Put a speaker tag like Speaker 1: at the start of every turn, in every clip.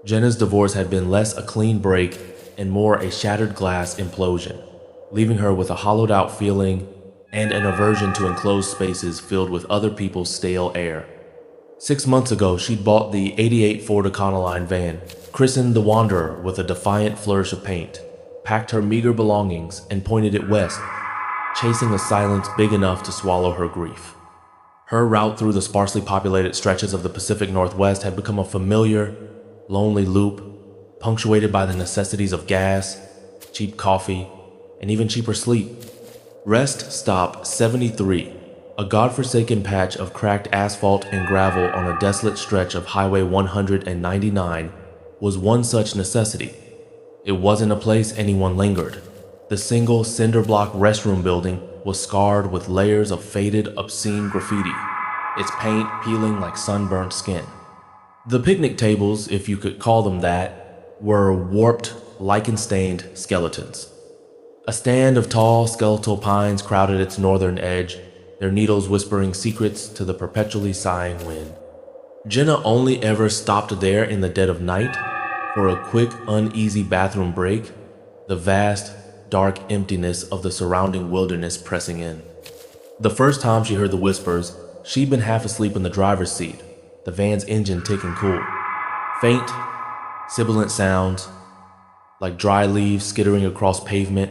Speaker 1: Jenna's divorce had been less a clean break and more a shattered glass implosion, leaving her with a hollowed out feeling and an aversion to enclosed spaces filled with other people's stale air. 6 months ago, she'd bought the '88 Ford Econoline van, christened the Wanderer with a defiant flourish of paint, packed her meager belongings, and pointed it west, chasing a silence big enough to swallow her grief. Her route through the sparsely populated stretches of the Pacific Northwest had become a familiar, lonely loop, punctuated by the necessities of gas, cheap coffee, and even cheaper sleep. Rest Stop 73, a godforsaken patch of cracked asphalt and gravel on a desolate stretch of Highway 199, was one such necessity. It wasn't a place anyone lingered. The single cinder block restroom building was scarred with layers of faded, obscene graffiti, its paint peeling like sunburnt skin. The picnic tables, if you could call them that, were warped, lichen-stained skeletons. A stand of tall, skeletal pines crowded its northern edge, their needles whispering secrets to the perpetually sighing wind. Jenna only ever stopped there in the dead of night for a quick, uneasy bathroom break, the vast, dark emptiness of the surrounding wilderness pressing in. The first time she heard the whispers, she'd been half asleep in the driver's seat, the van's engine ticking cool. Faint, sibilant sounds, like dry leaves skittering across pavement,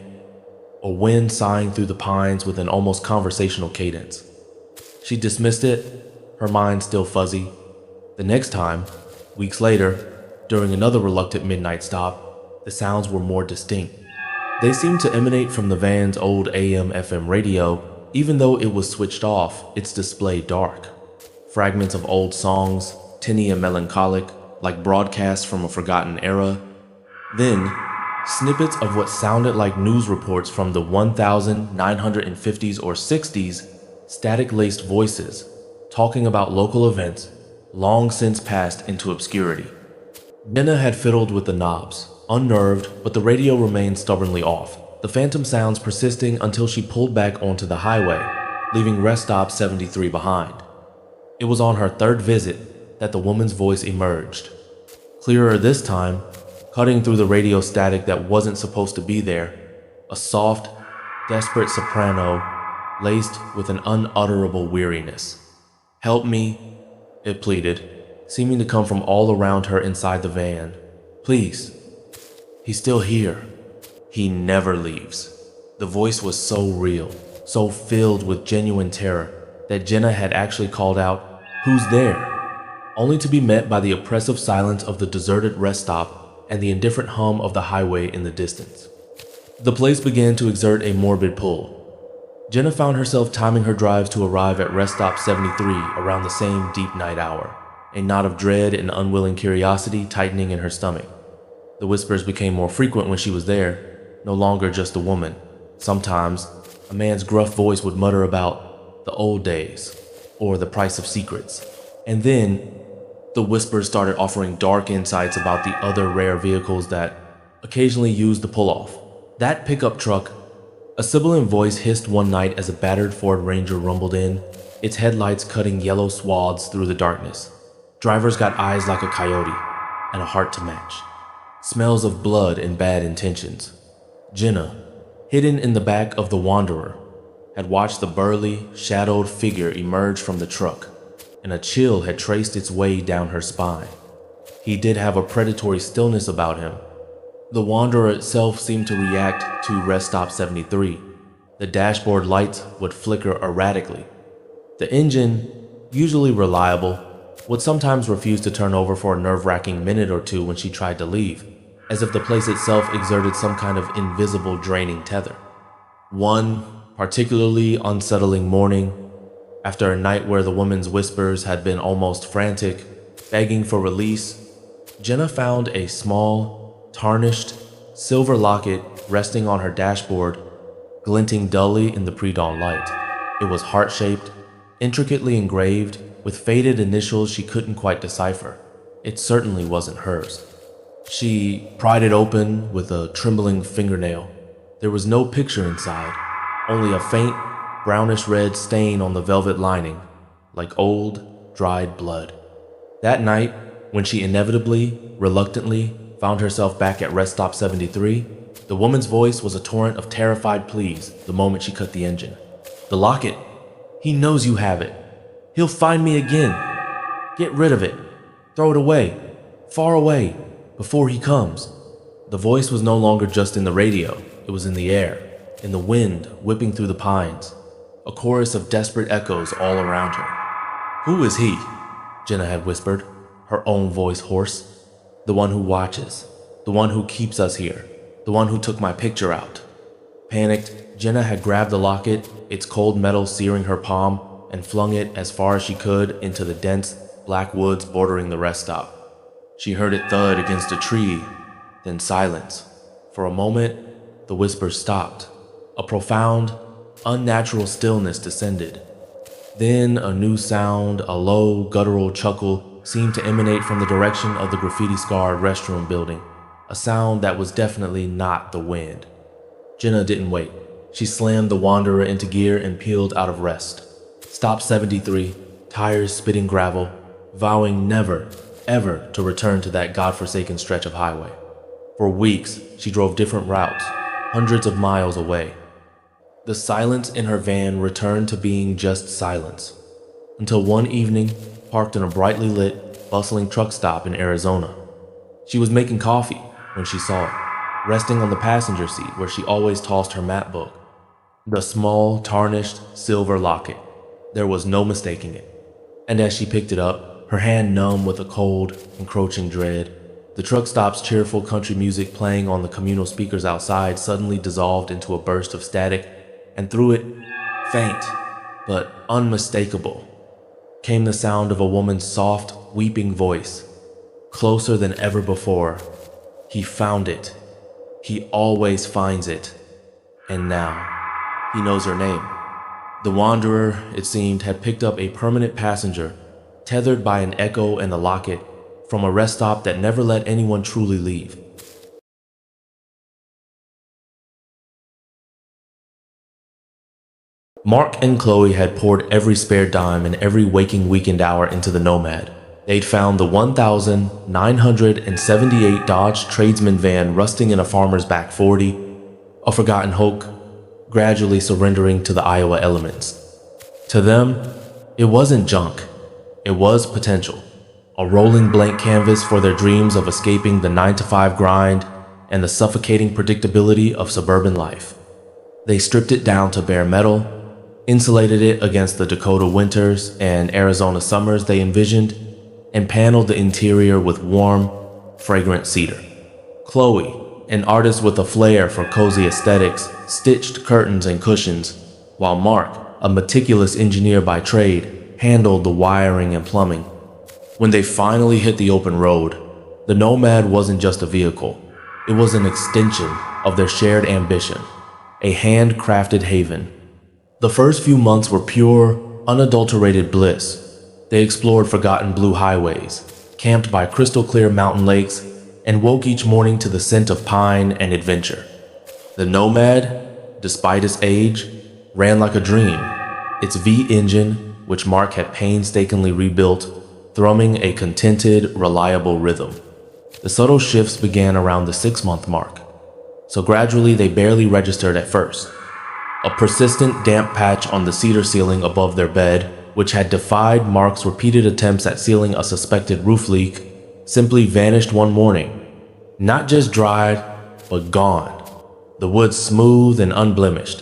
Speaker 1: or wind sighing through the pines with an almost conversational cadence. She dismissed it, her mind still fuzzy. The next time, weeks later, during another reluctant midnight stop, the sounds were more distinct. They seemed to emanate from the van's old AM/FM radio, even though it was switched off, its display dark. Fragments of old songs, tinny and melancholic, like broadcasts from a forgotten era. Then, snippets of what sounded like news reports from the 1950s or 60s, static-laced voices, talking about local events, long since passed into obscurity. Jenna had fiddled with the knobs, unnerved, but the radio remained stubbornly off, the phantom sounds persisting until she pulled back onto the highway, leaving Rest Stop 73 behind. It was on her third visit that the woman's voice emerged. Clearer this time, cutting through the radio static that wasn't supposed to be there, a soft, desperate soprano laced with an unutterable weariness. "Help me," it pleaded, seeming to come from all around her inside the van. "Please. He's still here. He never leaves." The voice was so real, so filled with genuine terror, that Jenna had actually called out, "Who's there?" only to be met by the oppressive silence of the deserted rest stop and the indifferent hum of the highway in the distance. The place began to exert a morbid pull. Jenna found herself timing her drives to arrive at Rest Stop 73 around the same deep night hour, a knot of dread and unwilling curiosity tightening in her stomach. The whispers became more frequent when she was there, no longer just a woman. Sometimes, a man's gruff voice would mutter about the old days or the price of secrets. And then, the whispers started offering dark insights about the other rare vehicles that occasionally used the pull-off. That pickup truck, a sibilant voice hissed one night as a battered Ford Ranger rumbled in, its headlights cutting yellow swaths through the darkness. Drivers got eyes like a coyote and a heart to match. Smells of blood and bad intentions. Jenna, hidden in the back of the Wanderer, had watched the burly, shadowed figure emerge from the truck, and a chill had traced its way down her spine. He did have a predatory stillness about him. The Wanderer itself seemed to react to Rest Stop 73. The dashboard lights would flicker erratically. The engine, usually reliable, would sometimes refuse to turn over for a nerve-wracking minute or two when she tried to leave, as if the place itself exerted some kind of invisible draining tether. One particularly unsettling morning, after a night where the woman's whispers had been almost frantic, begging for release, Jenna found a small, tarnished, silver locket resting on her dashboard, glinting dully in the pre-dawn light. It was heart-shaped, intricately engraved, with faded initials she couldn't quite decipher. It certainly wasn't hers. She pried it open with a trembling fingernail. There was no picture inside, only a faint, brownish-red stain on the velvet lining, like old, dried blood. That night, When she inevitably, reluctantly, found herself back at rest stop 73, the woman's voice was a torrent of terrified pleas the moment she cut the engine. "The locket! He knows you have it! He'll find me again! Get rid of it! Throw it away! Far away! Before he comes!" The voice was no longer just in the radio, it was in the air, in the wind whipping through the pines, a chorus of desperate echoes all around her. "Who is he?" Jenna had whispered, her own voice hoarse. "The one who watches, the one who keeps us here, the one who took my picture out." Panicked, Jenna had grabbed the locket, its cold metal searing her palm, and flung it as far as she could into the dense, black woods bordering the rest stop. She heard it thud against a tree, then silence. For a moment, the whispers stopped. A profound, unnatural stillness descended. Then a new sound, a low, guttural chuckle, seemed to emanate from the direction of the graffiti-scarred restroom building, a sound that was definitely not the wind. Jenna didn't wait. She slammed the Wanderer into gear and peeled out of rest. Stop 73, tires spitting gravel, vowing never, ever to return to that godforsaken stretch of highway. For weeks, she drove different routes, hundreds of miles away. The silence in her van returned to being just silence, until one evening, parked in a brightly lit, bustling truck stop in Arizona. She was making coffee when she saw it, resting on the passenger seat where she always tossed her map book. The small, tarnished, silver locket. There was no mistaking it. And as she picked it up, her hand numb with a cold, encroaching dread, the truck stop's cheerful country music playing on the communal speakers outside suddenly dissolved into a burst of static, and through it, faint, but unmistakable, came the sound of a woman's soft, weeping voice. Closer than ever before. He found it. He always finds it. And now, he knows her name. The Wanderer, it seemed, had picked up a permanent passenger, tethered by an echo and the locket, from a rest stop that never let anyone truly leave. Mark and Chloe had poured every spare dime and every waking weekend hour into the Nomad. They'd found the 1,978 Dodge Tradesman van rusting in a farmer's back 40, a forgotten Hulk, gradually surrendering to the Iowa elements. To them, it wasn't junk. It was potential. A rolling blank canvas for their dreams of escaping the 9-to-5 grind and the suffocating predictability of suburban life. They stripped it down to bare metal, insulated it against the Dakota winters and Arizona summers they envisioned, and paneled the interior with warm, fragrant cedar. Chloe, an artist with a flair for cozy aesthetics, stitched curtains and cushions, while Mark, a meticulous engineer by trade, handled the wiring and plumbing. When they finally hit the open road, the Nomad wasn't just a vehicle. It was an extension of their shared ambition, a handcrafted haven. The first few months were pure, unadulterated bliss. They explored forgotten blue highways, camped by crystal-clear mountain lakes, and woke each morning to the scent of pine and adventure. The Nomad, despite its age, ran like a dream, its V-engine, which Mark had painstakingly rebuilt, thrumming a contented, reliable rhythm. The subtle shifts began around the 6-month mark, so gradually they barely registered at first. A persistent damp patch on the cedar ceiling above their bed, which had defied Mark's repeated attempts at sealing a suspected roof leak, simply vanished one morning. Not just dried, but gone. The wood smooth and unblemished,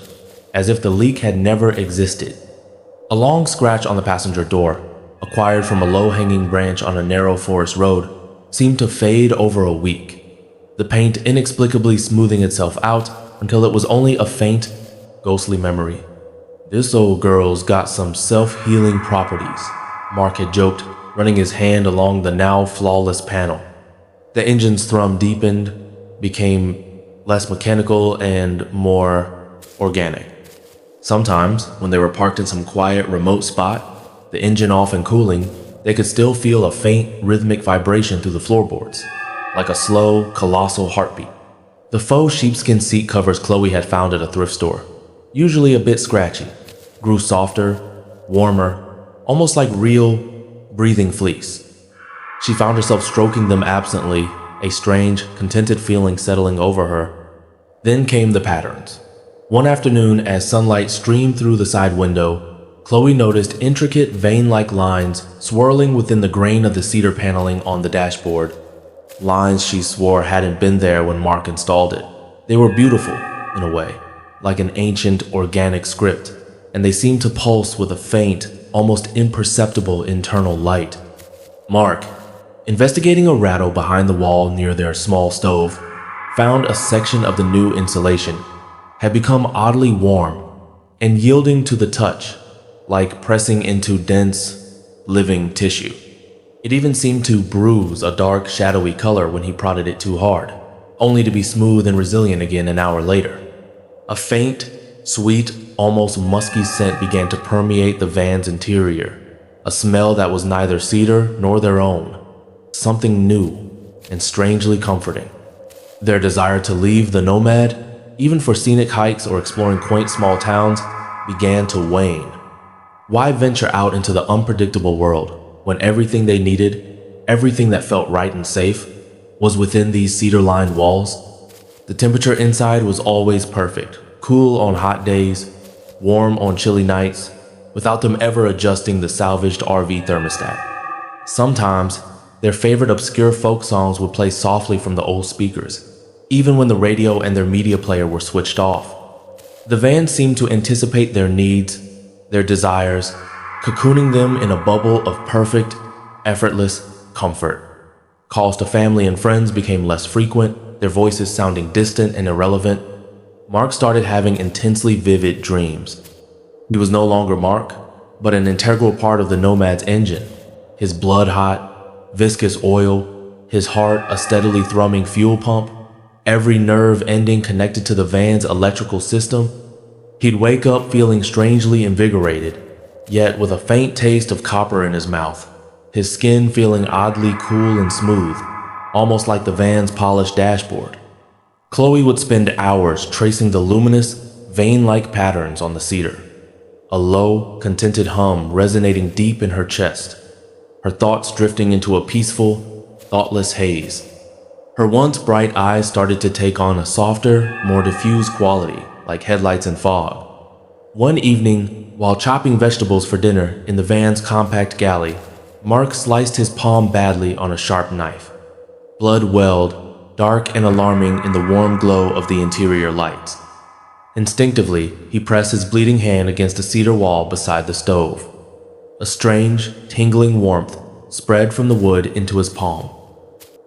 Speaker 1: as if the leak had never existed. A long scratch on the passenger door, acquired from a low-hanging branch on a narrow forest road, seemed to fade over a week, the paint inexplicably smoothing itself out until it was only a faint, ghostly memory. "This old girl's got some self-healing properties," Mark had joked, running his hand along the now flawless panel. The engine's thrum deepened, became less mechanical and more organic. Sometimes, when they were parked in some quiet, remote spot, the engine off and cooling, they could still feel a faint, rhythmic vibration through the floorboards, like a slow, colossal heartbeat. The faux sheepskin seat covers Chloe had found at a thrift store, usually a bit scratchy, grew softer, warmer, almost like real, breathing fleece. She found herself stroking them absently, a strange, contented feeling settling over her. Then came the patterns. One afternoon, as sunlight streamed through the side window, Chloe noticed intricate vein-like lines swirling within the grain of the cedar paneling on the dashboard. Lines she swore hadn't been there when Mark installed it. They were beautiful, in a way, like an ancient organic script, and they seemed to pulse with a faint, almost imperceptible internal light. Mark, investigating a rattle behind the wall near their small stove, found a section of the new insulation had become oddly warm and yielding to the touch, like pressing into dense, living tissue. It even seemed to bruise a dark, shadowy color when he prodded it too hard, only to be smooth and resilient again an hour later. A faint, sweet, almost musky scent began to permeate the van's interior, a smell that was neither cedar nor their own, something new and strangely comforting. Their desire to leave the Nomad, even for scenic hikes or exploring quaint small towns, began to wane. Why venture out into the unpredictable world when everything they needed, everything that felt right and safe, was within these cedar-lined walls? The temperature inside was always perfect, cool on hot days, warm on chilly nights, without them ever adjusting the salvaged RV thermostat. Sometimes, their favorite obscure folk songs would play softly from the old speakers, even when the radio and their media player were switched off. The van seemed to anticipate their needs, their desires, cocooning them in a bubble of perfect, effortless comfort. Calls to family and friends became less frequent, their voices sounding distant and irrelevant. Mark started having intensely vivid dreams. He was no longer Mark, but an integral part of the Nomad's engine. His blood hot, viscous oil, his heart a steadily thrumming fuel pump, every nerve ending connected to the van's electrical system. He'd wake up feeling strangely invigorated, yet with a faint taste of copper in his mouth, his skin feeling oddly cool and smooth, almost like the van's polished dashboard. Chloe would spend hours tracing the luminous, vein-like patterns on the cedar, a low, contented hum resonating deep in her chest, her thoughts drifting into a peaceful, thoughtless haze. Her once bright eyes started to take on a softer, more diffuse quality, like headlights in fog. One evening, while chopping vegetables for dinner in the van's compact galley, Mark sliced his palm badly on a sharp knife. Blood welled, dark and alarming in the warm glow of the interior lights. Instinctively, he pressed his bleeding hand against the cedar wall beside the stove. A strange, tingling warmth spread from the wood into his palm,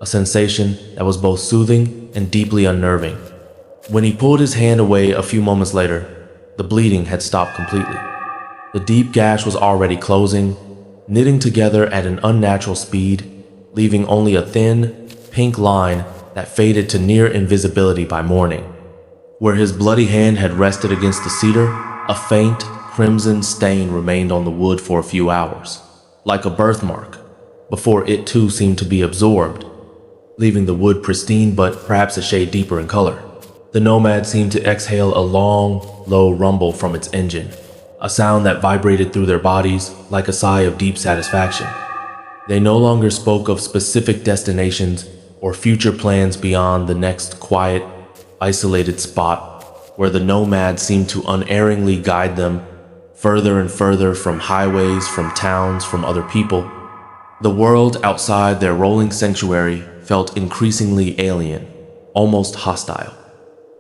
Speaker 1: a sensation that was both soothing and deeply unnerving. When he pulled his hand away a few moments later, the bleeding had stopped completely. The deep gash was already closing, knitting together at an unnatural speed, leaving only a thin, pink line that faded to near invisibility by morning. Where his bloody hand had rested against the cedar, a faint, crimson stain remained on the wood for a few hours, like a birthmark, before it too seemed to be absorbed, leaving the wood pristine but perhaps a shade deeper in color. The Nomad seemed to exhale a long, low rumble from its engine, a sound that vibrated through their bodies like a sigh of deep satisfaction. They no longer spoke of specific destinations or future plans beyond the next quiet, isolated spot where the Nomad seemed to unerringly guide them further and further from highways, from towns, from other people. The world outside their rolling sanctuary felt increasingly alien, almost hostile.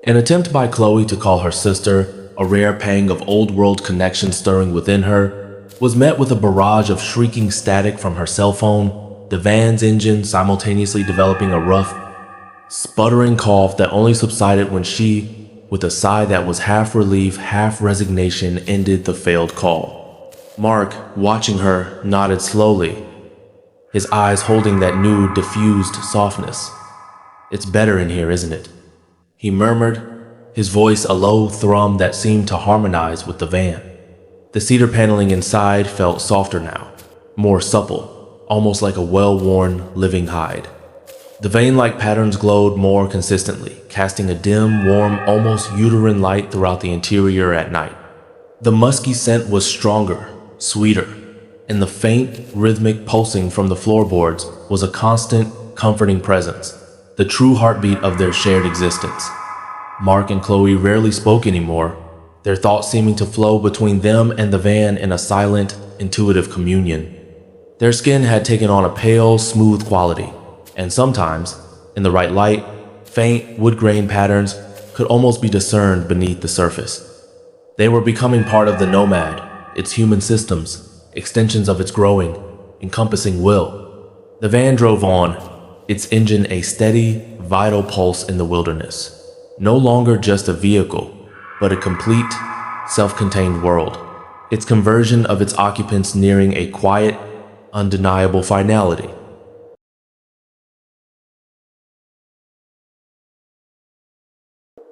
Speaker 1: An attempt by Chloe to call her sister, a rare pang of old-world connection stirring within her, was met with a barrage of shrieking static from her cell phone, the van's engine simultaneously developing a rough, sputtering cough that only subsided when she, with a sigh that was half relief, half resignation, ended the failed call. Mark, watching her, nodded slowly, his eyes holding that new, diffused softness. "It's better in here, isn't it?" he murmured, his voice a low thrum that seemed to harmonize with the van. The cedar paneling inside felt softer now, more supple, almost like a well-worn, living hide. The vein-like patterns glowed more consistently, casting a dim, warm, almost uterine light throughout the interior at night. The musky scent was stronger, sweeter, and the faint, rhythmic pulsing from the floorboards was a constant, comforting presence, the true heartbeat of their shared existence. Mark and Chloe rarely spoke anymore, their thoughts seeming to flow between them and the van in a silent, intuitive communion. Their skin had taken on a pale, smooth quality, and sometimes, in the right light, faint, wood-grain patterns could almost be discerned beneath the surface. They were becoming part of the nomad, its human systems, extensions of its growing, encompassing will. The van drove on, its engine a steady, vital pulse in the wilderness. No longer just a vehicle, but a complete, self-contained world. Its conversion of its occupants nearing a quiet, undeniable finality.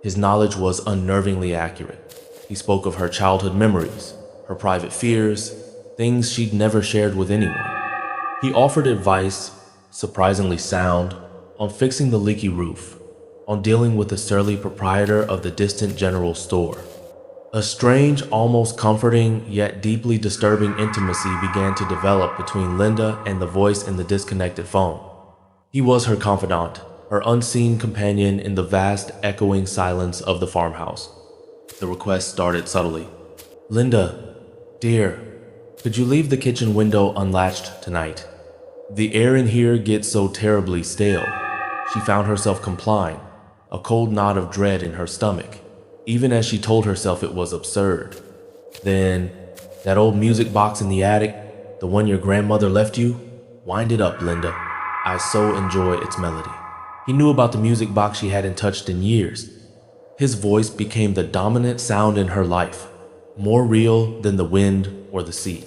Speaker 1: His knowledge was unnervingly accurate. He spoke of her childhood memories, her private fears, things she'd never shared with anyone. He offered advice, surprisingly sound, on fixing the leaky roof, on dealing with the surly proprietor of the distant general store. A strange, almost comforting, yet deeply disturbing intimacy began to develop between Linda and the voice in the disconnected phone. He was her confidant, her unseen companion in the vast, echoing silence of the farmhouse. The request started subtly. "Linda, dear, could you leave the kitchen window unlatched tonight? The air in here gets so terribly stale." She found herself complying, a cold knot of dread in her stomach, even as she told herself it was absurd. Then, "That old music box in the attic, the one your grandmother left you? Wind it up, Linda. I so enjoy its melody." He knew about the music box she hadn't touched in years. His voice became the dominant sound in her life, more real than the wind or the sea.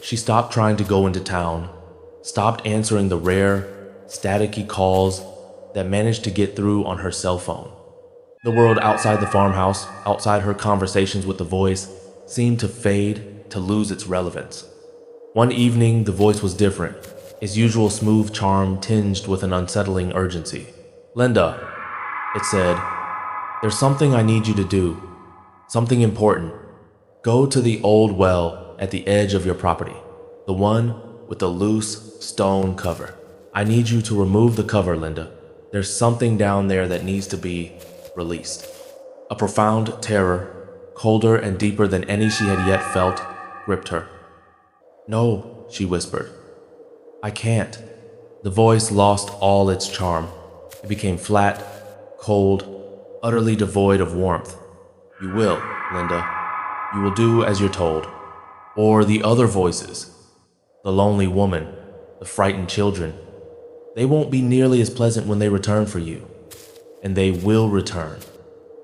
Speaker 1: She stopped trying to go into town, stopped answering the rare, staticky calls that managed to get through on her cell phone. The world outside the farmhouse, outside her conversations with the voice, seemed to fade, to lose its relevance. One evening, the voice was different, its usual smooth charm tinged with an unsettling urgency. "Linda," it said, "there's something I need you to do, something important. Go to the old well at the edge of your property, the one with the loose stone cover. I need you to remove the cover, Linda. There's something down there that needs to be released." A profound terror, colder and deeper than any she had yet felt, gripped her. "No," she whispered. "I can't." The voice lost all its charm. It became flat, cold, utterly devoid of warmth. "You will, Linda. You will do as you're told." Or the other voices, the lonely woman, the frightened children. "They won't be nearly as pleasant when they return for you. And they will return."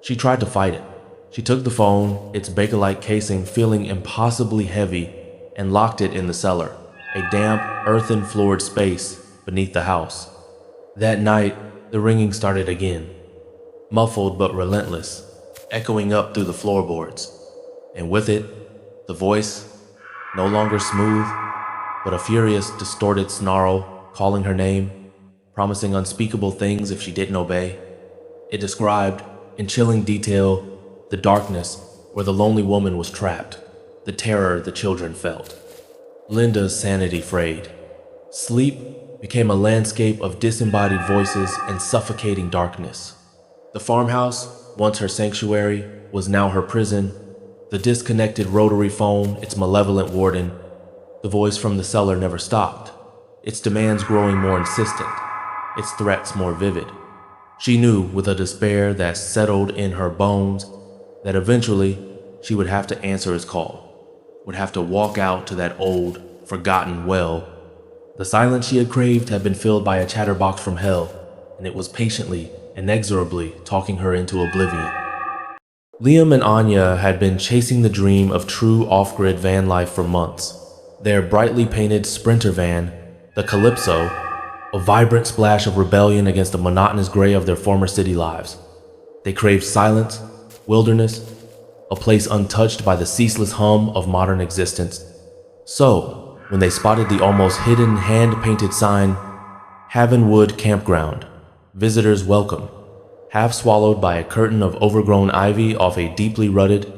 Speaker 1: She tried to fight it. She took the phone, its bakelite casing feeling impossibly heavy, and locked it in the cellar, a damp, earthen-floored space beneath the house. That night, the ringing started again, muffled but relentless, echoing up through the floorboards. And with it, the voice, no longer smooth, but a furious, distorted snarl, calling her name, promising unspeakable things if she didn't obey. It described, in chilling detail, the darkness where the lonely woman was trapped, the terror the children felt. Linda's sanity frayed. Sleep became a landscape of disembodied voices and suffocating darkness. The farmhouse, once her sanctuary, was now her prison. The disconnected rotary phone, its malevolent warden. The voice from the cellar never stopped, its demands growing more insistent, its threats more vivid. She knew, with a despair that settled in her bones, that eventually she would have to answer his call, would have to walk out to that old, forgotten well. The silence she had craved had been filled by a chatterbox from hell, and it was patiently, inexorably talking her into oblivion. Liam and Anya had been chasing the dream of true off-grid van life for months. Their brightly painted Sprinter van, the Calypso, a vibrant splash of rebellion against the monotonous gray of their former city lives. They craved silence, wilderness, a place untouched by the ceaseless hum of modern existence. So, when they spotted the almost hidden hand-painted sign, Havenwood Campground, visitors welcome, half swallowed by a curtain of overgrown ivy off a deeply rutted,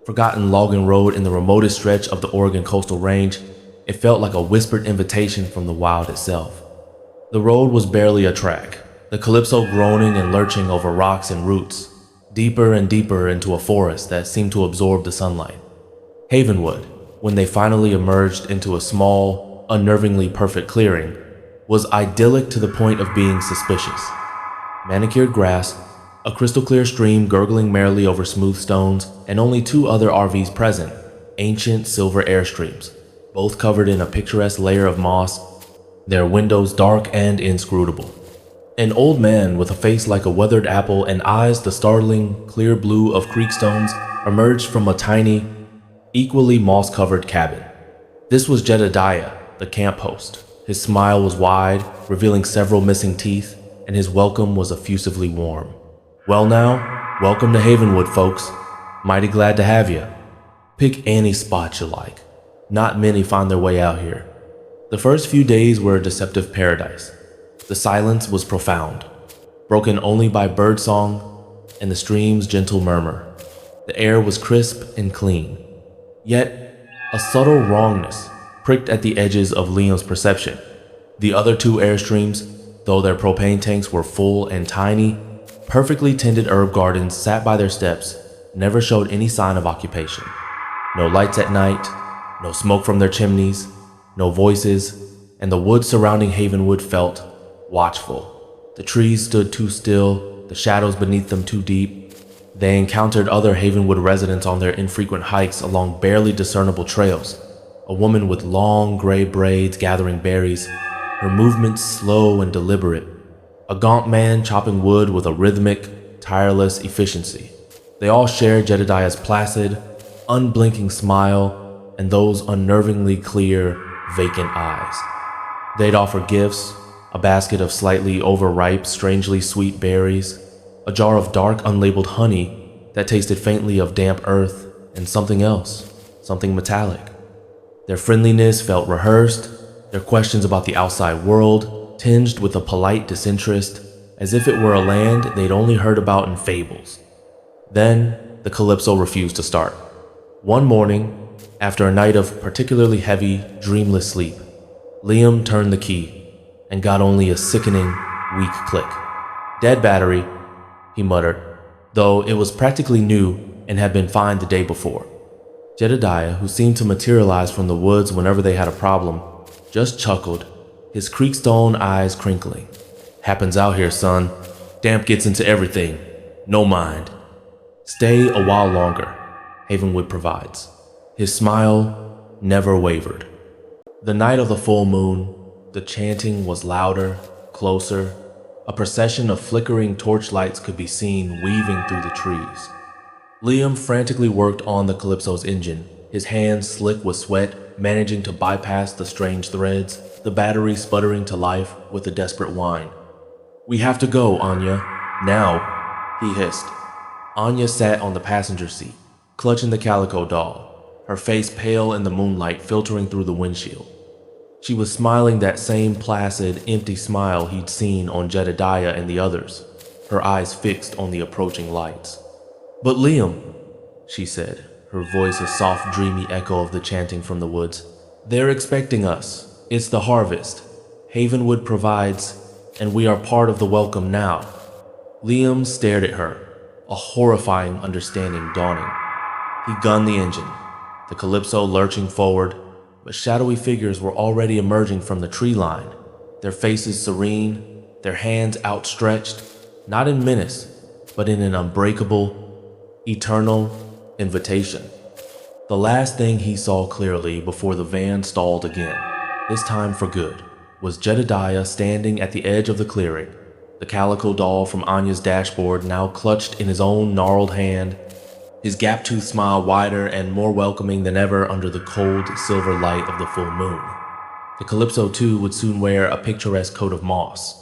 Speaker 1: forgotten logging road in the remotest stretch of the Oregon coastal range, It felt like a whispered invitation from the wild itself. The road was barely a track, the Calypso groaning and lurching over rocks and roots, deeper and deeper into a forest that seemed to absorb the sunlight. Havenwood, when they finally emerged into a small, unnervingly perfect clearing, was idyllic to the point of being suspicious. Manicured grass, a crystal clear stream gurgling merrily over smooth stones, and only 2 other RVs present, ancient silver airstreams, both covered in a picturesque layer of moss, their windows dark and inscrutable. An old man with a face like a weathered apple and eyes the startling clear blue of creek stones emerged from a tiny, equally moss-covered cabin. This was Jedediah, the camp host. His smile was wide, revealing several missing teeth, and his welcome was effusively warm. "Well now, welcome to Havenwood, folks. Mighty glad to have you. Pick any spot you like. Not many find their way out here." The first few days were a deceptive paradise. The silence was profound, broken only by birdsong and the stream's gentle murmur. The air was crisp and clean, yet a subtle wrongness pricked at the edges of Liam's perception. The other 2 airstreams, though their propane tanks were full and tiny, perfectly tended herb gardens sat by their steps, never showed any sign of occupation. No lights at night, no smoke from their chimneys, no voices, and the woods surrounding Havenwood felt watchful. The trees stood too still, the shadows beneath them too deep. They encountered other Havenwood residents on their infrequent hikes along barely discernible trails. A woman with long gray braids gathering berries, her movements slow and deliberate. A gaunt man chopping wood with a rhythmic, tireless efficiency. They all shared Jedediah's placid, unblinking smile and those unnervingly clear, vacant eyes. They'd offer gifts, a basket of slightly overripe, strangely sweet berries, a jar of dark, unlabeled honey that tasted faintly of damp earth, and something else, something metallic. Their friendliness felt rehearsed, their questions about the outside world tinged with a polite disinterest, as if it were a land they'd only heard about in fables. Then, the Calypso refused to start. One morning, after a night of particularly heavy, dreamless sleep, Liam turned the key and got only a sickening, weak click. "Dead battery," he muttered, though it was practically new and had been fine the day before. Jedediah, who seemed to materialize from the woods whenever they had a problem, just chuckled, his creekstone eyes crinkling. "Happens out here, son. Damp gets into everything. No mind. Stay a while longer," Havenwood provides. His smile never wavered. The night of the full moon, the chanting was louder, closer. A procession of flickering torchlights could be seen weaving through the trees. Liam frantically worked on the Calypso's engine, his hands slick with sweat, managing to bypass the strange threads, the battery sputtering to life with a desperate whine. "We have to go, Anya. Now," he hissed. Anya sat on the passenger seat, clutching the calico doll, her face pale in the moonlight filtering through the windshield. She was smiling that same placid, empty smile he'd seen on Jedediah and the others, her eyes fixed on the approaching lights. "But Liam," she said, her voice a soft, dreamy echo of the chanting from the woods. "They're expecting us. It's the harvest. Havenwood provides, and we are part of the welcome now." Liam stared at her, a horrifying understanding dawning. He gunned the engine, the Calypso lurching forward, but shadowy figures were already emerging from the tree line, their faces serene, their hands outstretched, not in menace, but in an unbreakable, eternal invitation. The last thing he saw clearly before the van stalled again, this time for good, was Jedediah standing at the edge of the clearing, the calico doll from Anya's dashboard now clutched in his own gnarled hand, his gap-toothed smile wider and more welcoming than ever under the cold, silver light of the full moon. The Calypso, too, would soon wear a picturesque coat of moss,